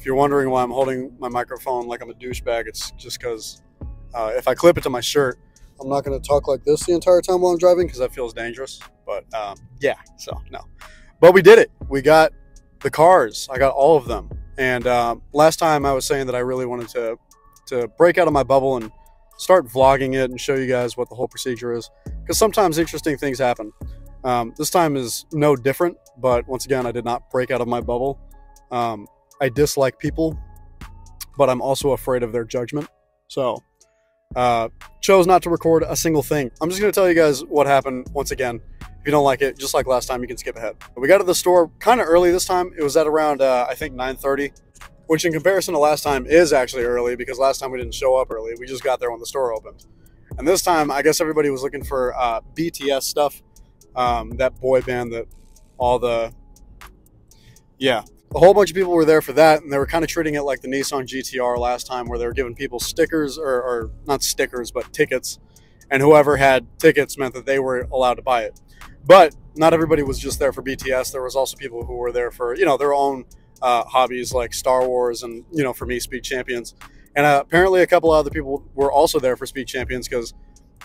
you're wondering why I'm holding my microphone like I'm a douchebag, it's just because if I clip it to my shirt, I'm not going to talk like this the entire time while I'm driving because that feels dangerous. But yeah, so no. But we did it. We got the cars. I got all of them. And last time I was saying that I really wanted to break out of my bubble and start vlogging it and show you guys what the whole procedure is, because sometimes interesting things happen. This time is no different, but once again, I did not break out of my bubble. I dislike people, but I'm also afraid of their judgment. So chose not to record a single thing. I'm just going to tell you guys what happened once again. If you don't like it, just like last time, you can skip ahead. We got to the store kind of early this time. It was at around, I think, 9:30, which in comparison to last time is actually early, because last time we didn't show up early. We just got there when the store opened. And this time, I guess everybody was looking for BTS stuff, that boy band that all the, yeah. A whole bunch of people were there for that, and they were kind of treating it like the Nissan GT-R last time, where they were giving people stickers, or not stickers, but tickets, and whoever had tickets meant that they were allowed to buy it. But not everybody was just there for BTS. There was also people who were there for, their own hobbies, like Star Wars and, for me, Speed Champions. And apparently a couple of other people were also there for Speed Champions, because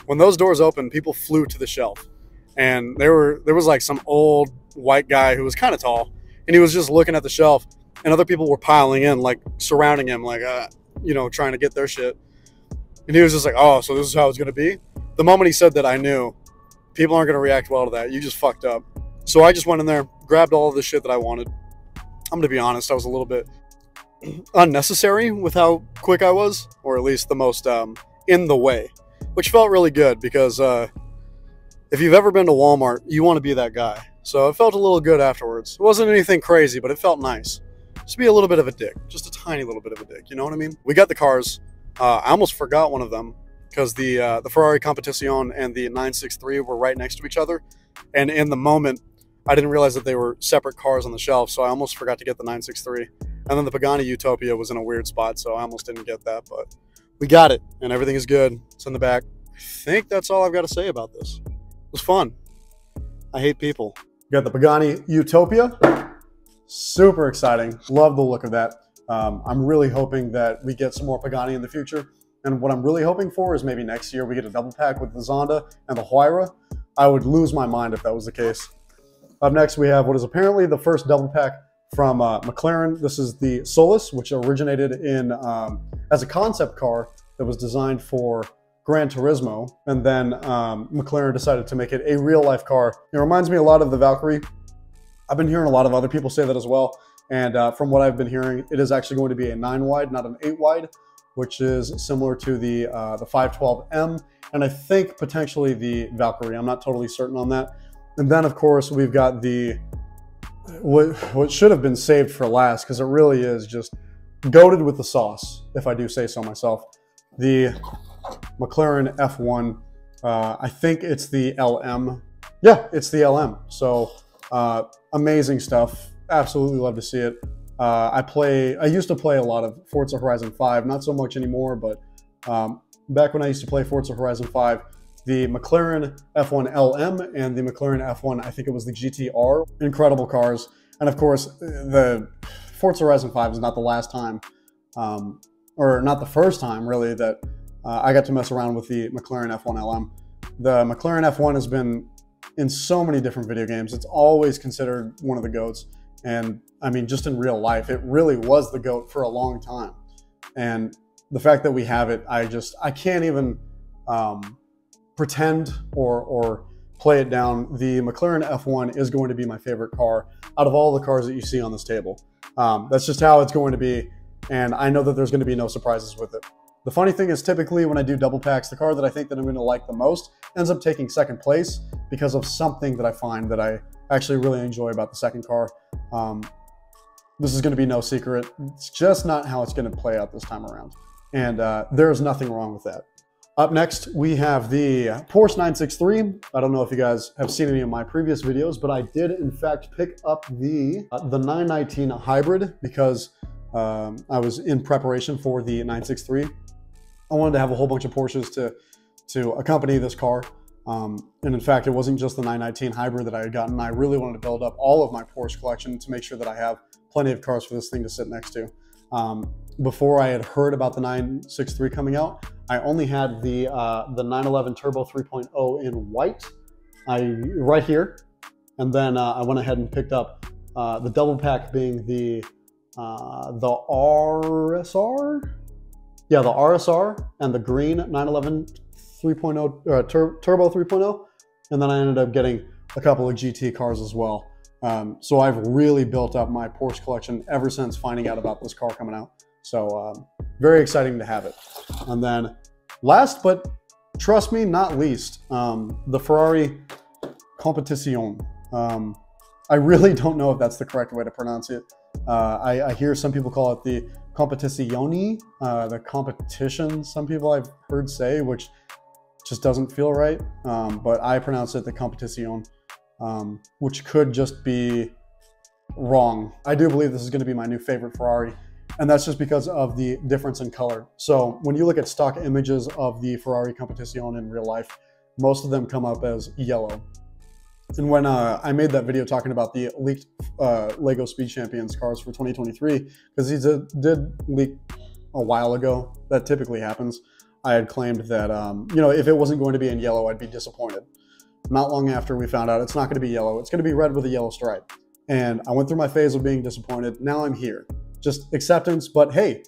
when those doors opened, people flew to the shelf. And there was like some old white guy who was kind of tall, and he was just looking at the shelf, and other people were piling in, like surrounding him, like, trying to get their shit. And he was just like, oh, so this is how it's going to be? The moment he said that, I knew people aren't going to react well to that. You just fucked up. So I just went in there, grabbed all of the shit that I wanted. I'm going to be honest, I was a little bit unnecessary with how quick I was, or at least the most in the way, which felt really good, because if you've ever been to Walmart, you want to be that guy. So it felt a little good afterwards. It wasn't anything crazy, but it felt nice. Just be a little bit of a dick. Just a tiny little bit of a dick. You know what I mean? We got the cars. I almost forgot one of them, because the Ferrari Competizione and the 963 were right next to each other. And in the moment, I didn't realize that they were separate cars on the shelf, so I almost forgot to get the 963. And then the Pagani Utopia was in a weird spot, so I almost didn't get that. But we got it, and everything is good. It's in the back. I think that's all I've got to say about this. It was fun. I hate people. We got the Pagani Utopia. Super exciting. Love the look of that. I'm really hoping that we get some more Pagani in the future. And what I'm really hoping for is maybe next year we get a double pack with the Zonda and the Huayra. I would lose my mind if that was the case. Up next, we have what is apparently the first double pack from McLaren. This is the Solus, which originated in as a concept car that was designed for Gran Turismo, and then McLaren decided to make it a real-life car. It reminds me a lot of the Valkyrie. I've been hearing a lot of other people say that as well, and from what I've been hearing, it is actually going to be a 9-wide, not an 8-wide, which is similar to the 512M, and I think potentially the Valkyrie. I'm not totally certain on that. And then, of course, we've got the what should have been saved for last, because it really is just goated with the sauce, if I do say so myself. The McLaren F1, I think it's the LM. Yeah, it's the LM. So amazing stuff. Absolutely love to see it. I used to play a lot of Forza Horizon 5, not so much anymore, but back when I used to play Forza Horizon 5, the McLaren F1 LM and the McLaren F1, I think it was the GT-R, incredible cars. And of course, the Forza Horizon 5 is not the last time, or not the first time really, that I got to mess around with the McLaren F1 LM. The McLaren F1 has been in so many different video games. It's always considered one of the GOATs. And I mean, just in real life, it really was the GOAT for a long time. And the fact that we have it, I can't even pretend or play it down. The McLaren F1 is going to be my favorite car out of all the cars that you see on this table. That's just how it's going to be. And I know that there's going to be no surprises with it. The funny thing is, typically when I do double packs, the car that I think that I'm going to like the most ends up taking second place because of something that I find that I actually really enjoy about the second car. This is going to be no secret. It's just not how it's going to play out this time around. And there's nothing wrong with that. Up next, we have the Porsche 963. I don't know if you guys have seen any of my previous videos, but I did in fact pick up the 919 Hybrid because I was in preparation for the 963. I wanted to have a whole bunch of Porsches to accompany this car. And in fact, it wasn't just the 919 Hybrid that I had gotten. I really wanted to build up all of my Porsche collection to make sure that I have plenty of cars for this thing to sit next to. Before I had heard about the 963 coming out, I only had the 911 Turbo 3.0 in white, right here, and then I went ahead and picked up the double pack, being the RSR, yeah, the RSR and the green 911 3.0 Turbo 3.0, and then I ended up getting a couple of GT cars as well. So I've really built up my Porsche collection ever since finding out about this car coming out. So very exciting to have it. And then last, but trust me, not least, the Ferrari Competizione. I really don't know if that's the correct way to pronounce it. I hear some people call it the Competizione, the competition, some people I've heard say, which just doesn't feel right. But I pronounce it the Competizione, which could just be wrong. I do believe this is going to be my new favorite Ferrari, and that's just because of the difference in color. So when you look at stock images of the Ferrari Competizione in real life, most of them come up as yellow. And when I made that video talking about the leaked LEGO Speed Champions cars for 2023, because these did leak a while ago, that typically happens, I had claimed that, you know, if it wasn't going to be in yellow, I'd be disappointed. Not long after we found out it's not going to be yellow, it's going to be red with a yellow stripe. And I went through my phase of being disappointed. Now I'm here. Just acceptance, but hey,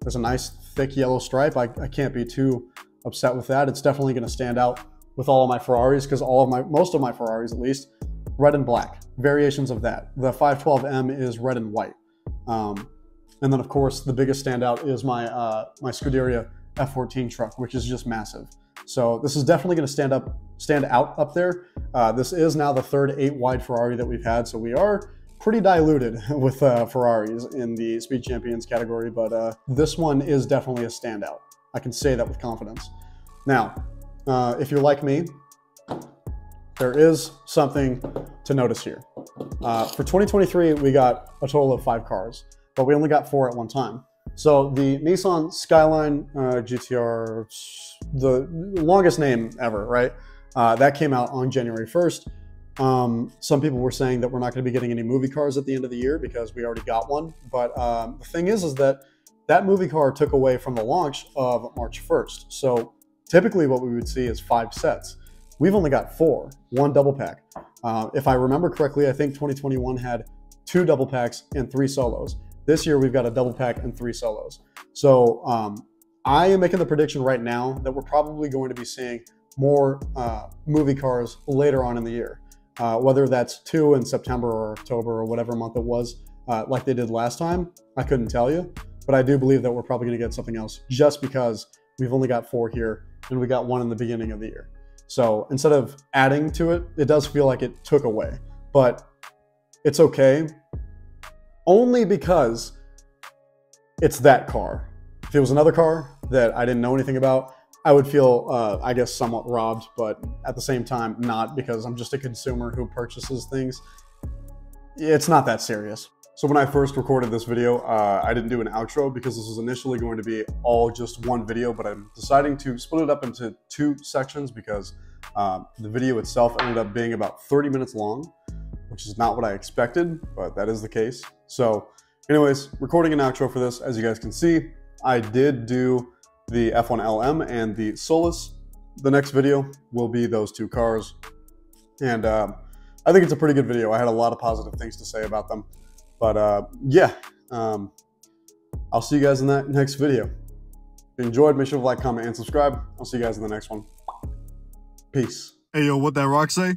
there's a nice thick yellow stripe. I can't be too upset with that. It's definitely going to stand out with all of my Ferraris, because most of my Ferraris, at least, red and black, variations of that. The 512M is red and white. And then of course, the biggest standout is my Scuderia F14 truck, which is just massive. So this is definitely going to stand out up there. This is now the third 8-wide Ferrari that we've had, so we are pretty diluted with Ferraris in the Speed Champions category, but this one is definitely a standout. I can say that with confidence. Now, if you're like me, there is something to notice here. For 2023, we got a total of 5 cars, but we only got 4 at one time. So the Nissan Skyline GTR, the longest name ever, right? That came out on January 1st. Some people were saying that we're not going to be getting any movie cars at the end of the year because we already got one. But the thing is that that movie car took away from the launch of March 1st. So typically what we would see is 5 sets. We've only got 4, 1 double pack. If I remember correctly, I think 2021 had 2 double packs and 3 solos. This year we've got a double pack and 3 solos. So I am making the prediction right now that we're probably going to be seeing more movie cars later on in the year. Whether that's 2 in September or October or whatever month it was, like they did last time, I couldn't tell you. But I do believe that we're probably going to get something else just because we've only got 4 here and we got 1 in the beginning of the year. So instead of adding to it, it does feel like it took away. But it's okay, only because it's that car. If it was another car that I didn't know anything about, I would feel, I guess, somewhat robbed, but at the same time, not, because I'm just a consumer who purchases things. It's not that serious. So when I first recorded this video, I didn't do an outro because this was initially going to be all just one video, but I'm deciding to split it up into 2 sections because the video itself ended up being about 30 minutes long, which is not what I expected, but that is the case. So anyways, recording an outro for this. As you guys can see, I did do the F1 LM and the Solus. The next video will be those 2 cars. And I think it's a pretty good video. I had a lot of positive things to say about them. But yeah, I'll see you guys in that next video. If you enjoyed, make sure to like, comment, and subscribe. I'll see you guys in the next one. Peace. Hey, yo, what that rock say?